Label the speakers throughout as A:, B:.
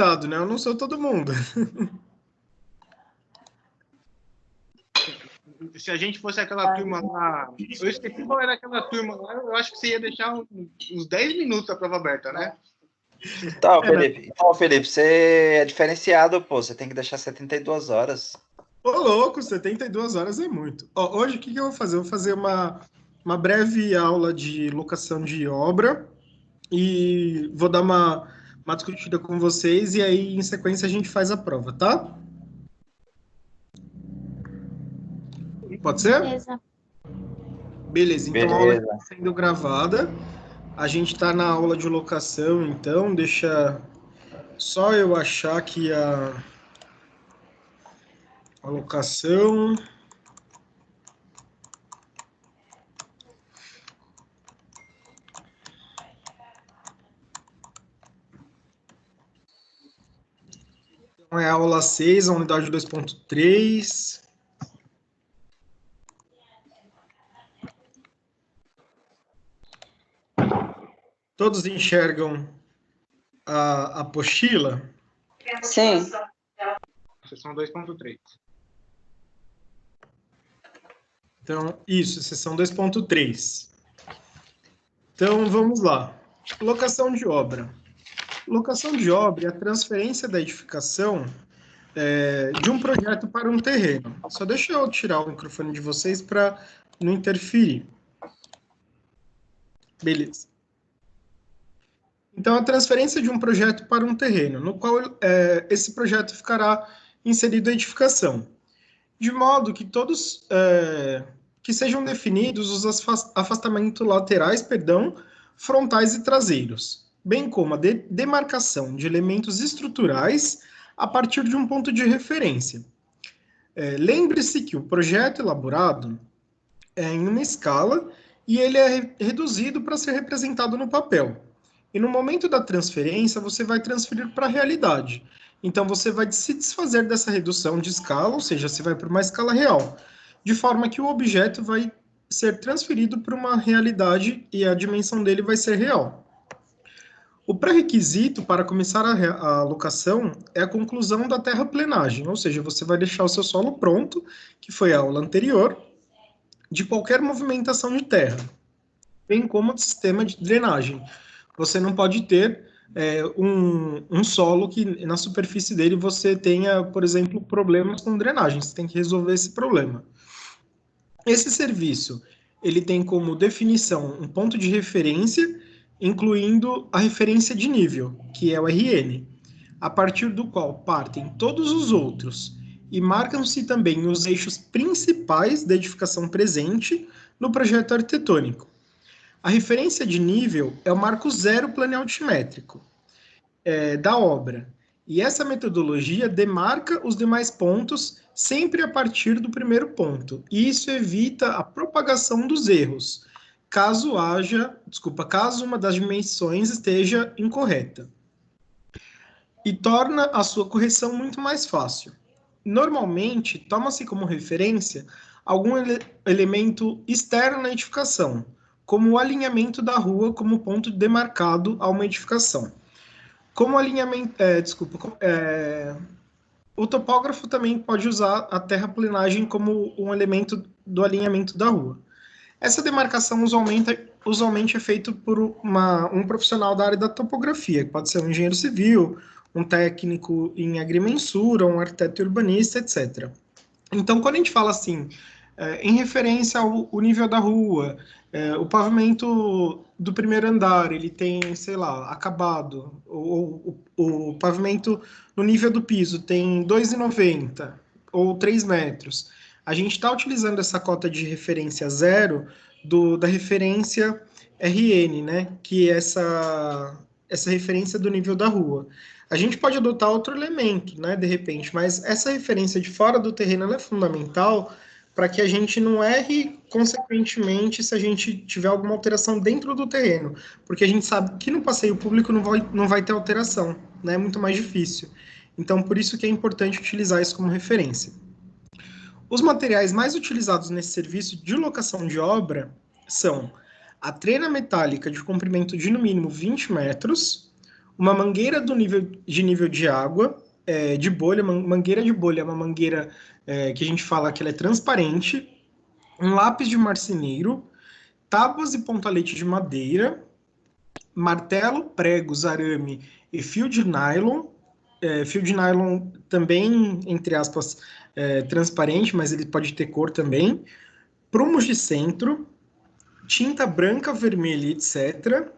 A: limitado, né? Eu não sou todo mundo.
B: Se a gente fosse aquela turma lá... Eu esqueci qual era aquela turma lá, eu acho que você ia deixar uns 10 minutos a prova aberta, né?
C: Felipe, você é diferenciado, pô. Você tem que deixar 72 horas.
A: Ô, louco, 72 horas é muito. Ó, hoje, o que eu vou fazer? Eu vou fazer uma breve aula de locação de obra e vou dar uma discutida com vocês e aí, em sequência, a gente faz a prova, tá? Pode ser?
D: Beleza.
A: Beleza, então a aula está sendo gravada. A gente está na aula de locação, então deixa só eu achar aqui a locação. Então é a aula 6, a unidade 2.3. Todos enxergam a apostila?
E: Sim.
B: Seção 2.3.
A: Então, isso, seção 2.3. Então, vamos lá. Locação de obra. Locação de obra é a transferência da edificação de um projeto para um terreno. Só deixa eu tirar o microfone de vocês para não interferir. Beleza. Então, a transferência de um projeto para um terreno, no qual esse projeto ficará inserido a edificação, de modo que todos que sejam definidos os afastamentos laterais, frontais e traseiros, bem como a demarcação de elementos estruturais a partir de um ponto de referência. Lembre-se que o projeto elaborado é em uma escala e ele é reduzido para ser representado no papel. E no momento da transferência, você vai transferir para a realidade. Então, você vai se desfazer dessa redução de escala, ou seja, você vai para uma escala real, de forma que o objeto vai ser transferido para uma realidade e a dimensão dele vai ser real. O pré-requisito para começar a locação é a conclusão da terraplenagem, ou seja, você vai deixar o seu solo pronto, que foi a aula anterior, de qualquer movimentação de terra, bem como do sistema de drenagem. Você não pode ter um solo que na superfície dele você tenha, por exemplo, problemas com drenagem. Você tem que resolver esse problema. Esse serviço, ele tem como definição um ponto de referência, incluindo a referência de nível, que é o RN, a partir do qual partem todos os outros e marcam-se também os eixos principais da edificação presente no projeto arquitetônico. A referência de nível é o marco zero planealtimétrico da obra. E essa metodologia demarca os demais pontos sempre a partir do primeiro ponto. E isso evita a propagação dos erros, caso uma das dimensões esteja incorreta. E torna a sua correção muito mais fácil. Normalmente, toma-se como referência algum elemento externo na edificação, como o alinhamento da rua como ponto demarcado a uma edificação. Como alinhamento, o topógrafo também pode usar a terraplenagem como um elemento do alinhamento da rua. Essa demarcação usualmente é feita por um profissional da área da topografia, que pode ser um engenheiro civil, um técnico em agrimensura, um arquiteto urbanista, etc. Então, quando a gente fala assim, em referência ao nível da rua, o pavimento do primeiro andar, ele tem, sei lá, acabado, o pavimento no nível do piso tem 2,90 ou 3 metros. A gente está utilizando essa cota de referência zero da referência RN, né, que é essa referência do nível da rua. A gente pode adotar outro elemento, né, de repente, mas essa referência de fora do terreno ela é fundamental para que a gente não erre, consequentemente, se a gente tiver alguma alteração dentro do terreno, porque a gente sabe que no passeio público não vai ter alteração, né? É muito mais difícil. Então, por isso que é importante utilizar isso como referência. Os materiais mais utilizados nesse serviço de locação de obra são a trena metálica de comprimento de no mínimo 20 metros, uma mangueira de nível de água, de bolha, mangueira de bolha é uma mangueira que a gente fala que ela é transparente, um lápis de marceneiro, tábuas e pontalete de madeira, martelo, pregos, arame e fio de nylon. Fio de nylon também, entre aspas, transparente, mas ele pode ter cor também. Prumos de centro, tinta branca, vermelha, etc.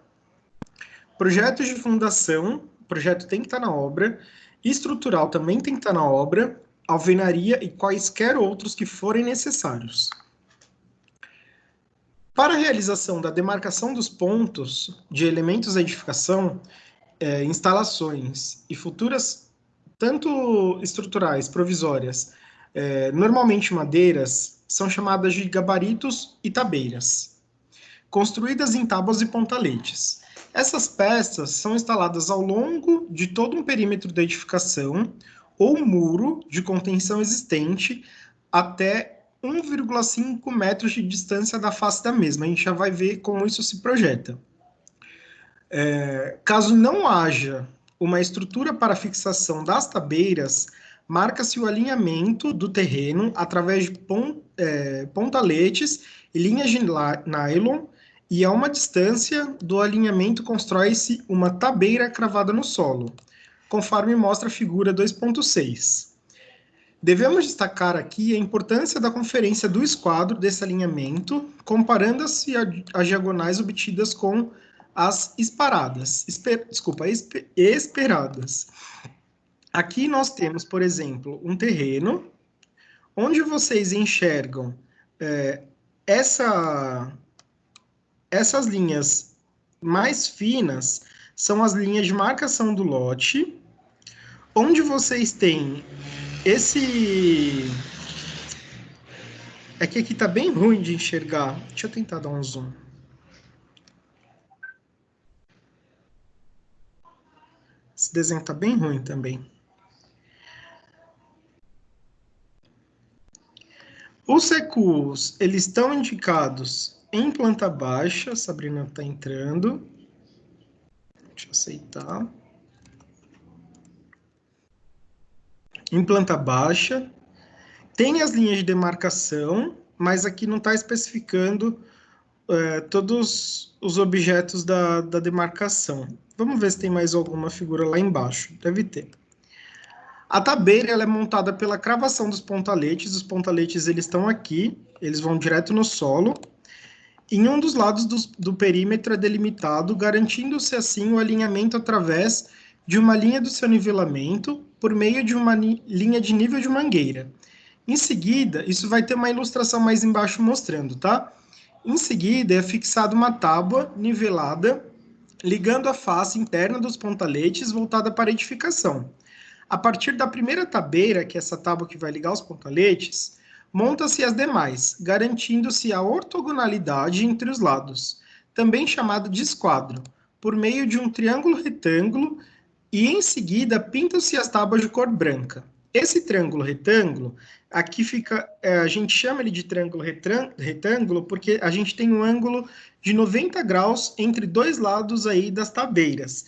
A: Projetos de fundação, o projeto tem que estar na obra. Estrutural também tem que estar na obra. Alvenaria e quaisquer outros que forem necessários. Para a realização da demarcação dos pontos de elementos da edificação, instalações e futuras, tanto estruturais, provisórias, normalmente madeiras, são chamadas de gabaritos e tabeiras, construídas em tábuas e pontaletes. Essas peças são instaladas ao longo de todo um perímetro da edificação ou muro de contenção existente até 1,5 metros de distância da face da mesma. A gente já vai ver como isso se projeta. Caso não haja uma estrutura para fixação das tabeiras, marca-se o alinhamento do terreno através de pontaletes e linhas de nylon, e a uma distância do alinhamento constrói-se uma tabeira cravada no solo, conforme mostra a figura 2.6. Devemos destacar aqui a importância da conferência do esquadro desse alinhamento, comparando-se as diagonais obtidas com as esperadas. Aqui nós temos, por exemplo, um terreno, onde vocês enxergam essas linhas mais finas, são as linhas de marcação do lote, onde vocês têm é que aqui tá bem ruim de enxergar. Deixa eu tentar dar um zoom. Esse desenho tá bem ruim também. Os recuos, eles estão indicados em planta baixa. Sabrina tá entrando. Deixa eu aceitar. Em planta baixa. Tem as linhas de demarcação, mas aqui não está especificando todos os objetos da demarcação. Vamos ver se tem mais alguma figura lá embaixo. Deve ter. A tabeira ela é montada pela cravação dos pontaletes. Os pontaletes eles estão aqui, eles vão direto no solo. Em um dos lados do perímetro é delimitado, garantindo-se assim o alinhamento através de uma linha do seu nivelamento por meio de uma linha de nível de mangueira. Em seguida, isso vai ter uma ilustração mais embaixo mostrando, tá? Em seguida, é fixada uma tábua nivelada, ligando a face interna dos pontaletes voltada para a edificação. A partir da primeira tabeira, que é essa tábua que vai ligar os pontaletes, monta-se as demais, garantindo-se a ortogonalidade entre os lados, também chamado de esquadro, por meio de um triângulo retângulo, e em seguida pintam-se as tábuas de cor branca. Esse triângulo retângulo, aqui fica, a gente chama ele de triângulo retângulo porque a gente tem um ângulo de 90 graus entre dois lados aí das tabeiras.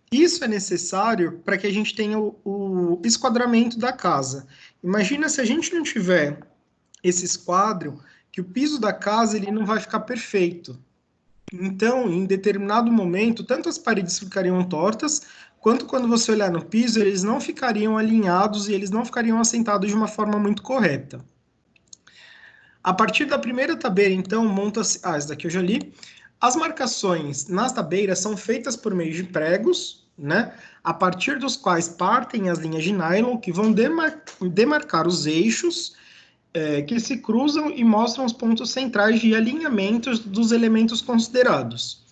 A: Isso é necessário para que a gente tenha o esquadramento da casa. Imagina se a gente não tiver esse esquadro, que o piso da casa ele não vai ficar perfeito. Então, em determinado momento, tanto as paredes ficariam tortas, quanto quando você olhar no piso, eles não ficariam alinhados e eles não ficariam assentados de uma forma muito correta. A partir da primeira tabeira, então, monta-se... essa daqui eu já li. As marcações nas tabeiras são feitas por meio de pregos, né? A partir dos quais partem as linhas de nylon, que vão demarcar os eixos, que se cruzam e mostram os pontos centrais de alinhamentos dos elementos considerados.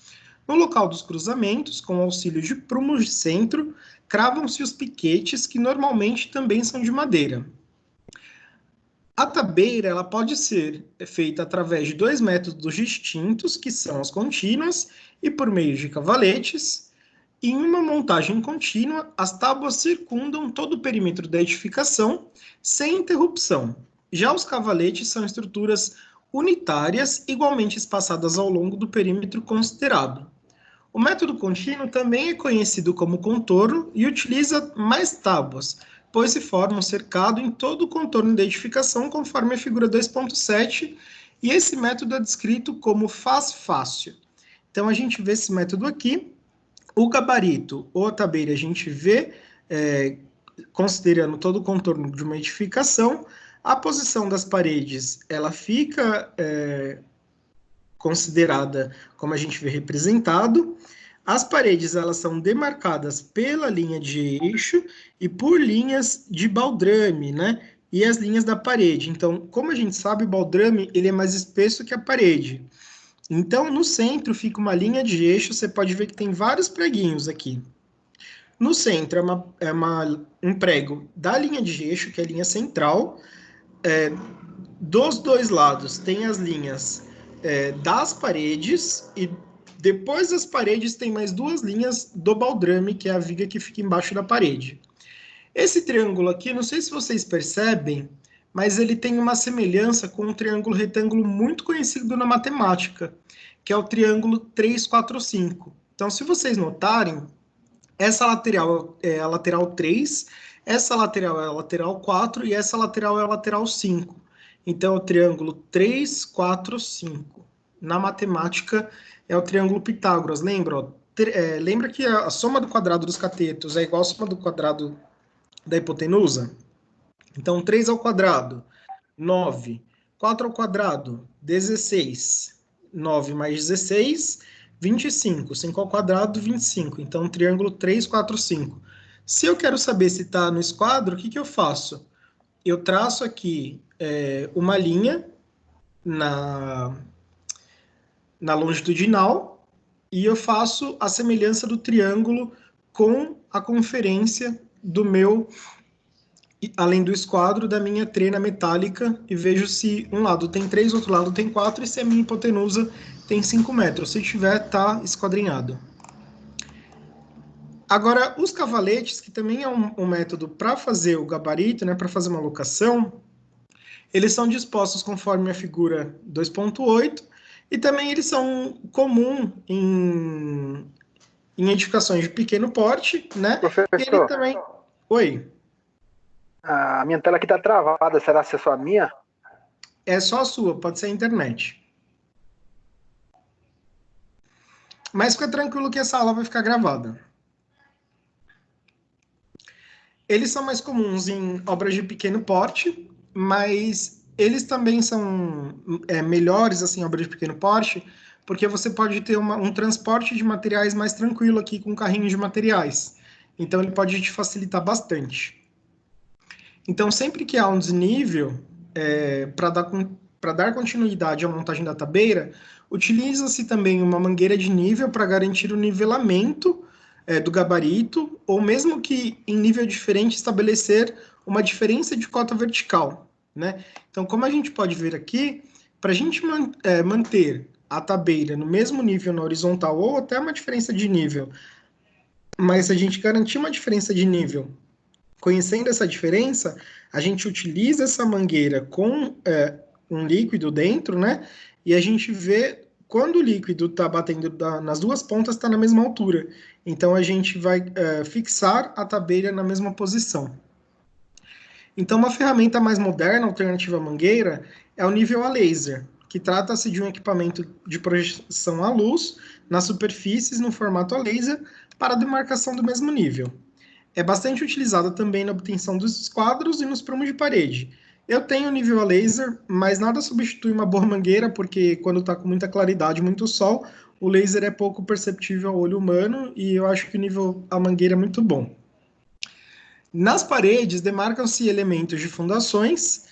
A: No local dos cruzamentos, com auxílio de prumos de centro, cravam-se os piquetes, que normalmente também são de madeira. A tabeira ela pode ser feita através de 2 métodos distintos, que são as contínuas e por meio de cavaletes. Em uma montagem contínua, as tábuas circundam todo o perímetro da edificação, sem interrupção. Já os cavaletes são estruturas unitárias, igualmente espaçadas ao longo do perímetro considerado. O método contínuo também é conhecido como contorno e utiliza mais tábuas, pois se forma um cercado em todo o contorno da edificação, conforme a figura 2.7, e esse método é descrito como faz fácil. Então, a gente vê esse método aqui. O gabarito ou a tabeira a gente vê considerando todo o contorno de uma edificação. A posição das paredes, ela fica considerada como a gente vê representado. As paredes, elas são demarcadas pela linha de eixo e por linhas de baldrame, né? E as linhas da parede. Então, como a gente sabe, o baldrame, ele é mais espesso que a parede. Então, no centro fica uma linha de eixo, você pode ver que tem vários preguinhos aqui. No centro um prego da linha de eixo, que é a linha central. Dos dois lados tem as linhas das paredes, e depois das paredes tem mais duas linhas do baldrame, que é a viga que fica embaixo da parede. Esse triângulo aqui, não sei se vocês percebem, mas ele tem uma semelhança com um triângulo retângulo muito conhecido na matemática, que é o triângulo 3, 4, 5. Então, se vocês notarem, essa lateral é a lateral 3, essa lateral é a lateral 4 e essa lateral é a lateral 5. Então, é o triângulo 3, 4, 5. Na matemática, é o triângulo Pitágoras. Lembra? Lembra que a soma do quadrado dos catetos é igual à soma do quadrado da hipotenusa? Então, 3 ao quadrado, 9. 4 ao quadrado, 16. 9 mais 16, 25. 5 ao quadrado, 25. Então, triângulo 3, 4, 5. Se eu quero saber se está no esquadro, o que eu faço? Eu traço aqui uma linha na longitudinal e eu faço a semelhança do triângulo com a conferência do meu, além do esquadro, da minha trena metálica, e vejo se um lado tem 3, outro lado tem 4, e se a minha hipotenusa tem 5 metros. Se tiver, está esquadrinhado. Agora, os cavaletes, que também é um método para fazer o gabarito, né, para fazer uma locação, eles são dispostos conforme a figura 2.8, e também eles são comuns em edificações de pequeno porte, né?
D: Professor,
A: ele também... Oi?
D: A minha tela aqui está travada, será que é só a minha?
A: É só a sua, pode ser a internet. Mas fica tranquilo que essa aula vai ficar gravada. Eles são mais comuns em obras de pequeno porte, mas eles também são melhores assim, em obras de pequeno porte, porque você pode ter um transporte de materiais mais tranquilo aqui com carrinho de materiais. Então, ele pode te facilitar bastante. Então, sempre que há um desnível, para dar continuidade à montagem da tabeira, utiliza-se também uma mangueira de nível para garantir o nivelamento do gabarito, ou mesmo que em nível diferente estabelecer uma diferença de cota vertical, né? Então, como a gente pode ver aqui, para a gente manter a tabeira no mesmo nível na horizontal, ou até uma diferença de nível, mas a gente garantir uma diferença de nível, conhecendo essa diferença, a gente utiliza essa mangueira com um líquido dentro, né? E a gente vê quando o líquido está batendo nas duas pontas, está na mesma altura. Então, a gente vai fixar a tabeira na mesma posição. Então, uma ferramenta mais moderna, alternativa à mangueira, é o nível a laser, que trata-se de um equipamento de projeção à luz nas superfícies no formato a laser para a demarcação do mesmo nível. É bastante utilizada também na obtenção dos esquadros e nos prumos de parede. Eu tenho nível a laser, mas nada substitui uma boa mangueira, porque quando está com muita claridade, muito sol, o laser é pouco perceptível ao olho humano, e eu acho que o nível a mangueira é muito bom. Nas paredes, demarcam-se elementos de fundações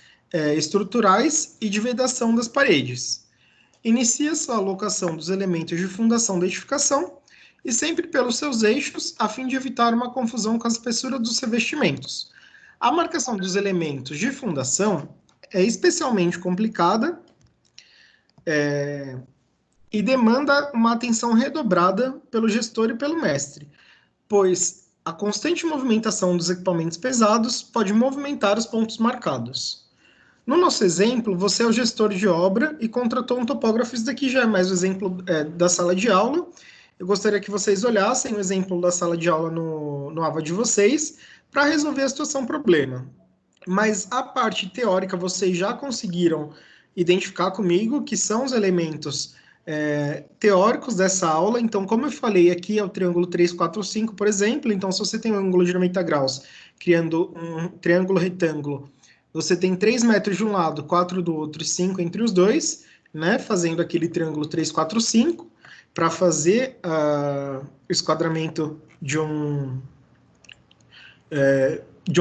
A: estruturais e de vedação das paredes. Inicia-se a alocação dos elementos de fundação da edificação, e sempre pelos seus eixos, a fim de evitar uma confusão com a espessura dos revestimentos. A marcação dos elementos de fundação é especialmente complicada e demanda uma atenção redobrada pelo gestor e pelo mestre, pois a constante movimentação dos equipamentos pesados pode movimentar os pontos marcados. No nosso exemplo, você é o gestor de obra e contratou um topógrafo. Isso daqui já é mais o exemplo da sala de aula, eu gostaria que vocês olhassem o exemplo da sala de aula no AVA de vocês para resolver a situação problema. Mas a parte teórica vocês já conseguiram identificar comigo que são os elementos teóricos dessa aula. Então, como eu falei, aqui é o triângulo 3, 4, 5, por exemplo. Então, se você tem um ângulo de 90 graus, criando um triângulo retângulo, você tem 3 metros de um lado, 4 do outro e 5 entre os dois, né? Fazendo aquele triângulo 3, 4, 5, para fazer o esquadramento de um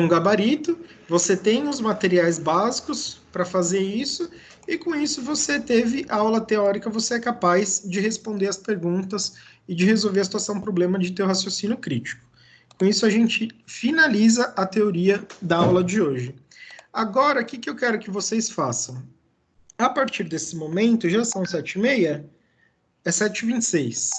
A: gabarito. Você tem os materiais básicos para fazer isso, e com isso você teve a aula teórica, você é capaz de responder as perguntas e de resolver a situação problema de teu raciocínio crítico. Com isso a gente finaliza a teoria da aula de hoje. Agora, o que eu quero que vocês façam? A partir desse momento, já são 7h30, é 7h26.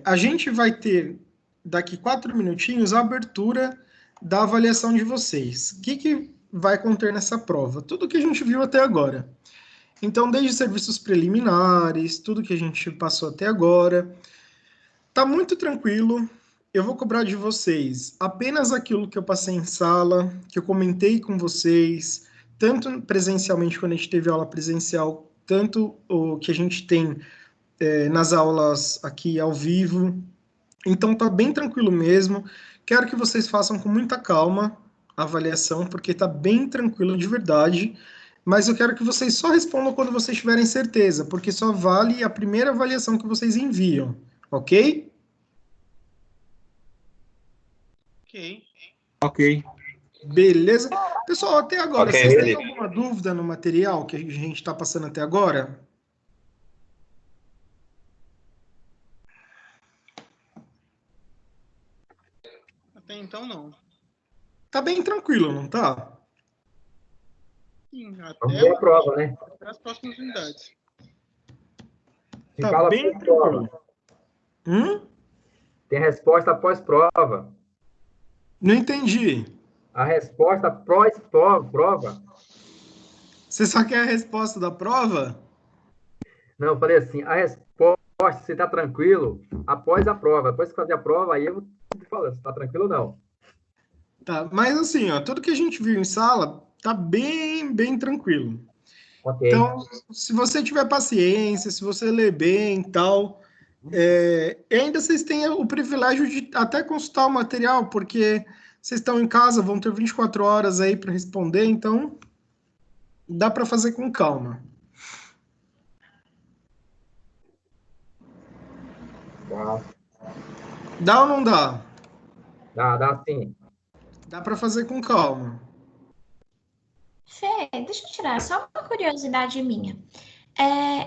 A: A gente vai ter, daqui 4 minutinhos, a abertura da avaliação de vocês. O que vai conter nessa prova? Tudo que a gente viu até agora. Então, desde serviços preliminares, tudo que a gente passou até agora. Tá muito tranquilo. Eu vou cobrar de vocês apenas aquilo que eu passei em sala, que eu comentei com vocês, tanto presencialmente, quando a gente teve aula presencial, tanto o que a gente tem nas aulas aqui ao vivo. Então, tá bem tranquilo mesmo. Quero que vocês façam com muita calma a avaliação, porque tá bem tranquilo de verdade. Mas eu quero que vocês só respondam quando vocês tiverem certeza, porque só vale a primeira avaliação que vocês enviam, ok?
B: Ok.
E: Ok.
A: Beleza? Pessoal, até agora,
C: Ok,
A: vocês têm
C: Felipe.
A: alguma dúvida no material que a gente está passando até agora?
B: Até então, não.
A: Tá bem tranquilo, não tá?
B: Sim,
D: Vamos ver a prova, né?
B: até as próximas unidades.
D: Se
A: Tá
D: fala
A: bem
D: pós-prova.
A: tranquilo.
D: Tem resposta pós-prova.
A: Não entendi.
D: A resposta pós-prova.
A: Você só quer a resposta da prova?
D: Não, eu falei assim, a resposta, você está tranquilo, após a prova. Depois que fazer a prova, aí eu vou te falando, se está tranquilo ou não.
A: Tá, mas assim, ó, tudo que a gente viu em sala tá bem tranquilo.
D: Ok.
A: Então, se você tiver paciência, se você ler bem e tal, ainda vocês têm o privilégio de até consultar o material, porque vocês estão em casa, vão ter 24 horas aí para responder, então dá para fazer com calma.
D: Tá.
A: Dá ou não dá?
D: Dá sim.
A: Dá para fazer com calma.
F: Fê, deixa eu tirar só uma curiosidade minha.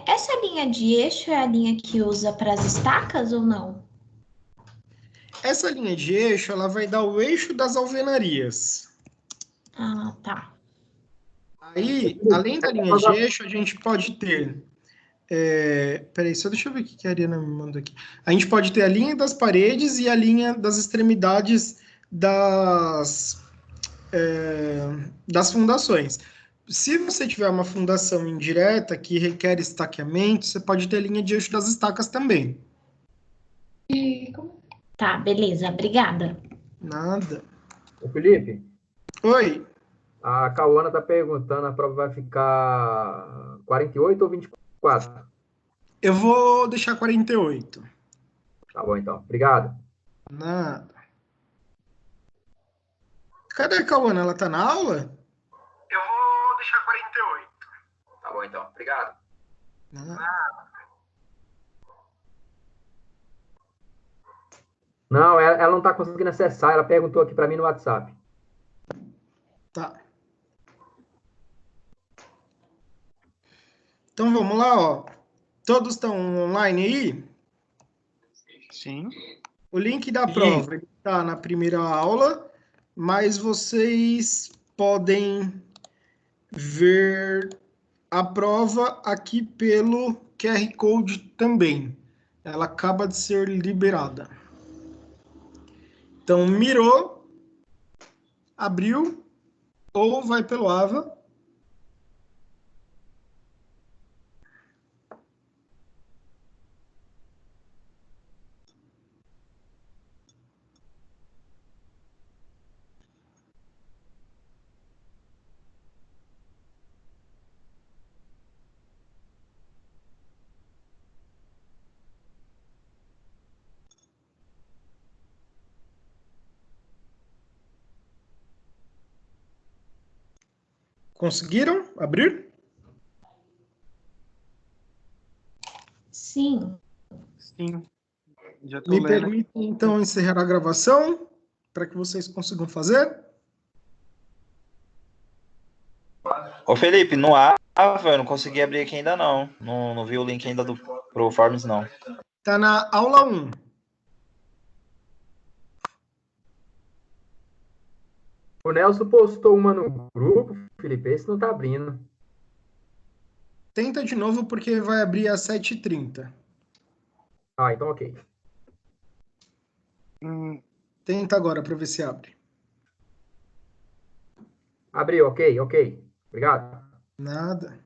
F: Essa linha de eixo é a linha que usa para as estacas ou não?
A: Essa linha de eixo, ela vai dar o eixo das alvenarias.
F: Ah, tá.
A: Aí, além da linha de eixo, a gente pode ter... peraí, só deixa eu ver o que a Ariana me mandou aqui. A gente pode ter a linha das paredes e a linha das extremidades das fundações. Se você tiver uma fundação indireta que requer estaqueamento, você pode ter a linha de eixo das estacas também.
F: Tá, beleza, obrigada.
A: Nada.
D: Ô, Felipe,
A: Oi.
D: a Cauana está perguntando, a prova vai ficar 48 ou 24?
A: Eu vou deixar 48.
D: Tá bom, então. Obrigado.
A: Nada. Cadê a Cauana? Ela tá na aula? Eu vou deixar 48.
D: Tá bom, então. Obrigado.
A: Nada.
D: Não, ela não está conseguindo acessar. Ela perguntou aqui para mim no WhatsApp.
A: Tá. Então vamos lá, ó. Todos estão online aí?
B: Sim.
A: O link da prova está na primeira aula, mas vocês podem ver a prova aqui pelo QR Code também. Ela acaba de ser liberada. Então, mirou, abriu, ou vai pelo AVA. Conseguiram abrir?
F: Sim.
B: Sim. Já tô
A: Me
B: lendo.
A: permitem, então, encerrar a gravação para que vocês consigam fazer.
C: Ô, Felipe, no Ava eu não consegui abrir aqui ainda não. Não vi o link ainda pro Forms, não.
A: Está na aula 1.
D: O Nelson postou uma no grupo, Felipe, esse não tá abrindo.
A: Tenta de novo, porque vai abrir às 7h30.
D: Ah, então ok.
A: Tenta agora para ver se abre.
D: Abriu, ok, ok. Obrigado.
A: Nada.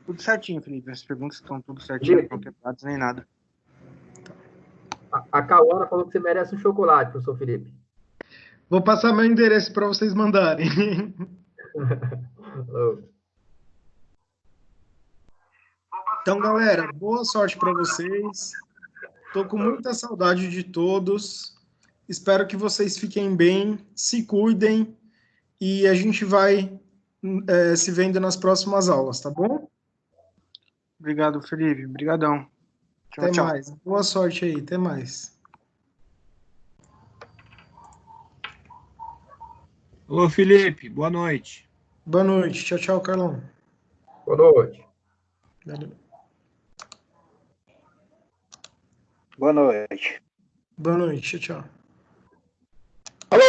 B: Tudo certinho, Felipe. As perguntas estão tudo certinho, não estão quebradas nem nada.
D: A Cauana falou que você merece um chocolate, professor Felipe.
A: Vou passar meu endereço para vocês mandarem. Então, galera, boa sorte para vocês. Estou com muita saudade de todos. Espero que vocês fiquem bem, se cuidem e a gente vai se vendo nas próximas aulas, tá bom?
B: Obrigado, Felipe. Obrigadão. Tchau,
A: Até
B: tchau.
A: mais. Boa sorte aí. Até mais.
E: Ô, Felipe, boa noite.
A: Boa noite. Tchau, tchau, Carlão.
D: Boa noite.
A: Valeu.
C: Boa noite.
A: Boa noite. Tchau, tchau.